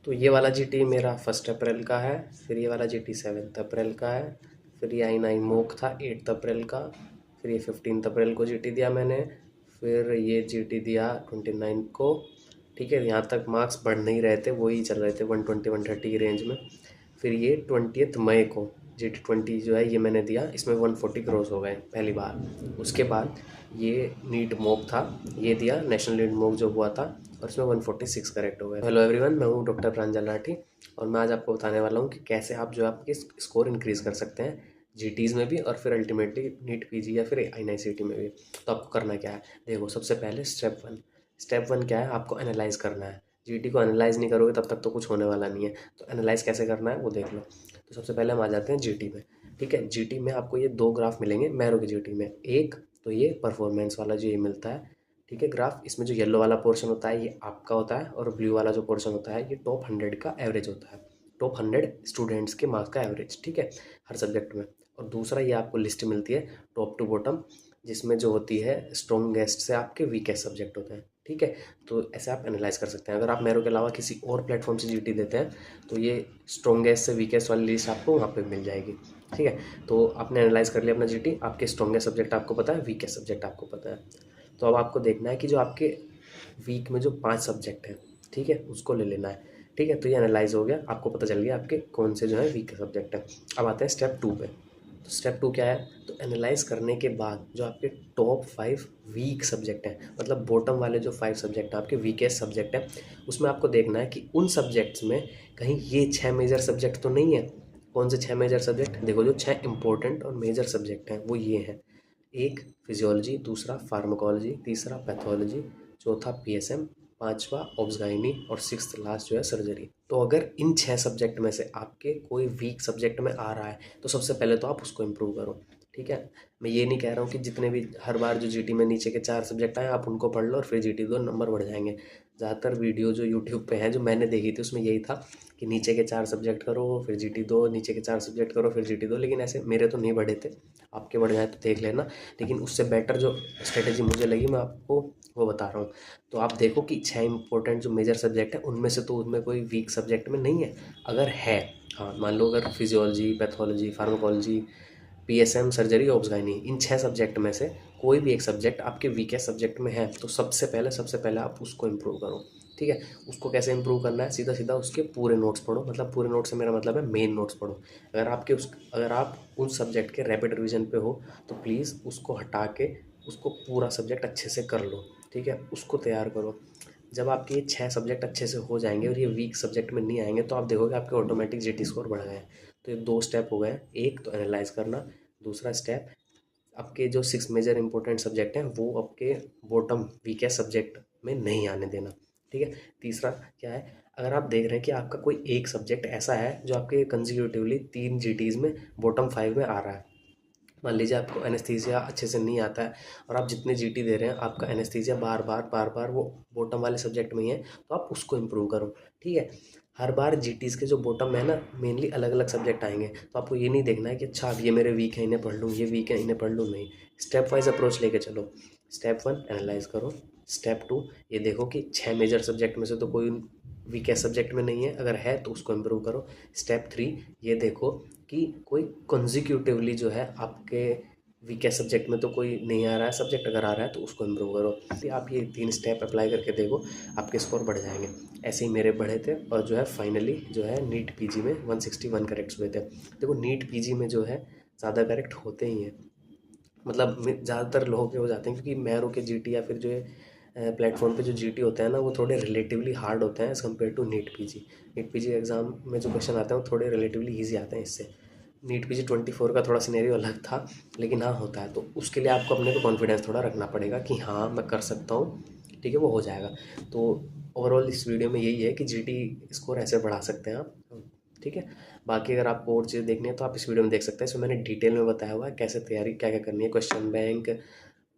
तो ये वाला GT मेरा 1 अप्रैल का है, फिर ये वाला GT 7 अप्रैल का है, फिर ये i9 मोक था 8 अप्रैल का, फिर ये 15 अप्रैल को GT दिया मैंने, फिर ये GT दिया 29 को। ठीक है, यहाँ तक मार्क्स बढ़ नहीं रहे थे, वही चल रहे थे 120 130 की रेंज में। फिर ये 20 मई को GT20 जो है ये मैंने दिया, इसमें 140 क्रॉस हो गए पहली बार। उसके बाद ये नीट मॉक था, ये दिया नेशनल नीट मॉक जो हुआ था, और इसमें 146 करेक्ट हो गए। हेलो एवरीवन, मैं हूँ डॉक्टर प्रांजल राठी, और मैं आज आपको बताने वाला हूँ कि कैसे आप जो आपके स्कोर इंक्रीज़ कर सकते हैं GTs में भी, और फिर अल्टीमेटली नीट PG या फिर i9CT में भी। तो आपको करना क्या है, देखो सबसे पहले स्टेप वन क्या है, आपको एनालाइज करना है। GT को एनालाइज नहीं करोगे तब तक तो कुछ होने वाला नहीं है। तो एनालाइज कैसे करना है वो देख लो। तो सबसे पहले हम आ जाते हैं GT में। ठीक है, GT में आपको ये 2 ग्राफ मिलेंगे मैरो के GT में। एक तो ये परफॉर्मेंस वाला जो ये मिलता है, ठीक है, ग्राफ, इसमें जो येलो वाला पोर्शन होता है ये आपका होता है, और ब्लू वाला जो पोर्शन होता है ये टॉप 100 का एवरेज होता है, टॉप 100 स्टूडेंट्स के मार्क्स का एवरेज। ठीक है, हर सब्जेक्ट में। और दूसरा ये आपको लिस्ट मिलती है टॉप टू बॉटम, जिसमें जो होती है स्ट्रॉन्गेस्ट से आपके वीकेस्ट सब्जेक्ट होते हैं। ठीक है, तो ऐसे आप एनालाइज कर सकते हैं। अगर आप मैरो के अलावा किसी और प्लेटफॉर्म से GT देते हैं तो ये स्ट्रॉन्गेस्ट से वीकेस्ट वाली लिस्ट आपको वहाँ पे मिल जाएगी। ठीक है, तो आपने एनालाइज कर लिया अपना GT, आपके स्ट्रॉन्गेस्ट सब्जेक्ट आपको पता है, वीकेस्ट सब्जेक्ट आपको पता है। तो अब आपको देखना है कि जो आपके वीक में जो 5 सब्जेक्ट हैं, ठीक है, उसको ले लेना है। ठीक है, तो ये एनालाइज हो गया, आपको पता चल गया आपके कौन से जो है वीक सब्जेक्ट हैं। अब आते हैं स्टेप 2 पे। तो स्टेप 2 क्या है, तो एनालाइज करने के बाद जो आपके टॉप 5 वीक सब्जेक्ट हैं, मतलब बॉटम वाले जो 5 सब्जेक्ट हैं आपके वीकेस्ट सब्जेक्ट हैं, उसमें आपको देखना है कि उन सब्जेक्ट्स में कहीं ये 6 मेजर सब्जेक्ट तो नहीं है। कौन से 6 मेजर सब्जेक्ट, देखो जो 6 इंपॉर्टेंट और मेजर सब्जेक्ट हैं वो ये हैं। एक फिजियोलॉजी, दूसरा फार्माकोलॉजी, तीसरा पैथोलॉजी, चौथा PSM, पांचवा ऑब्सगाइनी, और सिक्स्थ लास्ट जो है सर्जरी। तो अगर इन 6 सब्जेक्ट में से आपके कोई वीक सब्जेक्ट में आ रहा है तो सबसे पहले तो आप उसको इम्प्रूव करो। ठीक है, मैं ये नहीं कह रहा हूँ कि जितने भी हर बार जो GT में नीचे के 4 सब्जेक्ट आए आप उनको पढ़ लो और फिर GT दो, नंबर बढ़ जाएंगे। ज़्यादातर वीडियो जो यूट्यूब पे हैं जो मैंने देखी थी उसमें यही था कि नीचे के 4 सब्जेक्ट करो फिर GT दो, नीचे के 4 सब्जेक्ट करो फिर GT दो। लेकिन ऐसे मेरे तो नहीं बढ़े थे, आपके बढ़ जाए तो देख लेना। लेकिन उससे बेटर जो स्ट्रेटेजी मुझे लगी मैं आपको वो बता रहा हूँ। तो आप देखो कि 6 इंपॉर्टेंट जो मेजर सब्जेक्ट हैं उनमें से तो उसमें कोई वीक सब्जेक्ट में नहीं है। अगर है, हाँ मान लो अगर physiology, pathology, pharmacology, PSM, surgery, obs gynae, इन 6 सब्जेक्ट में से कोई भी एक सब्जेक्ट आपके वीकेस्ट सब्जेक्ट में है तो सबसे पहले आप उसको इम्प्रूव करो। ठीक है, उसको कैसे इम्प्रूव करना है, सीधा सीधा उसके पूरे नोट्स पढ़ो। मतलब पूरे नोट्स से मेरा मतलब है मेन नोट्स पढ़ो। अगर आप उन सब्जेक्ट के रैपिड रिवीजन पे हो तो प्लीज़ उसको हटा के उसको पूरा सब्जेक्ट अच्छे से कर लो। ठीक है, उसको तैयार करो। जब आपके ये 6 सब्जेक्ट अच्छे से हो जाएंगे और ये वीक सब्जेक्ट में नहीं आएंगे तो आप देखोगे आपके ऑटोमेटिक GT स्कोर बढ़ गए हैं। तो ये 2 स्टेप हो गए, एक तो एनालाइज करना, दूसरा स्टेप आपके जो 6 मेजर इंपॉर्टेंट सब्जेक्ट हैं वो आपके बॉटम वीकेस्ट सब्जेक्ट में नहीं आने देना। ठीक है, तीसरा क्या है, अगर आप देख रहे हैं कि आपका कोई एक सब्जेक्ट ऐसा है जो आपके कंजिक्यूटिवली 3 GTs में बॉटम 5 में आ रहा है। मान लीजिए आपको एनेस्थीसिया अच्छे से नहीं आता है और आप जितने GT दे रहे हैं आपका एनेस्थीसिया बार बार वो बॉटम वाले सब्जेक्ट में ही है, तो आप उसको इम्प्रूव करो। ठीक है, हर बार GTs के जो बॉटम है ना मेनली अलग अलग सब्जेक्ट आएंगे, तो आपको ये नहीं देखना है कि अच्छा अब ये मेरे वीक है इन्हें पढ़ लूँ, ये वीक है इन्हें पढ़ लूँ, नहीं। स्टेप वाइज अप्रोच लेके चलो। स्टेप 1 एनालाइज करो, स्टेप 2 ये देखो कि 6 मेजर सब्जेक्ट में से तो कोई वीकेस्ट सब्जेक्ट में नहीं है, अगर है तो उसको इम्प्रूव करो। स्टेप 3 ये देखो कि कोई कंजिक्यूटिवली जो है आपके वीकेस्ट सब्जेक्ट में तो कोई नहीं आ रहा है सब्जेक्ट, अगर आ रहा है तो उसको इम्प्रूव करो। फिर आप ये 3 स्टेप अप्लाई करके देखो, आपके स्कोर बढ़ जाएंगे। ऐसे ही मेरे बढ़े थे, और जो है फाइनली जो है नीट PG में 161 करेक्ट हुए थे। देखो नीट PG में जो है ज़्यादा करेक्ट होते ही हैं, मतलब ज़्यादातर लोगों के हो जाते हैं, क्योंकि मैरो के GT या फिर जो है प्लेटफॉर्म पे जो GT होते हैं ना वो थोड़े रिलेटिवली हार्ड होते हैं as compare to NEET PG। NEET PG exam में जो क्वेश्चन आते हैं वो थोड़े रिलेटिवली ईजी आते हैं इससे। नीट PG 24 का थोड़ा सिनेरियो अलग था, लेकिन हाँ होता है, तो उसके लिए आपको अपने को कॉन्फिडेंस थोड़ा रखना पड़ेगा कि हाँ मैं कर सकता हूँ। ठीक है, वो हो जाएगा। तो ओवरऑल इस वीडियो में यही है कि GT स्कोर ऐसे बढ़ा सकते हैं आप। ठीक है, बाकी अगर आपको और चीज़ देखनी है तो आप इस वीडियो में देख सकते हैं, इसमें मैंने डिटेल में बताया हुआ है कैसे तैयारी क्या क्या करनी है, क्वेश्चन बैंक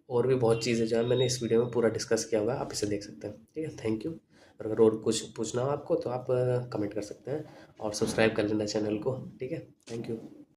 और भी बहुत चीज़ें जो है मैंने इस वीडियो में पूरा डिस्कस किया हुआ है, आप इसे देख सकते हैं। ठीक है, थैंक यू। और कुछ पूछना हो आपको तो आप कमेंट कर सकते हैं और सब्सक्राइब कर लेना चैनल को। ठीक है, थैंक यू।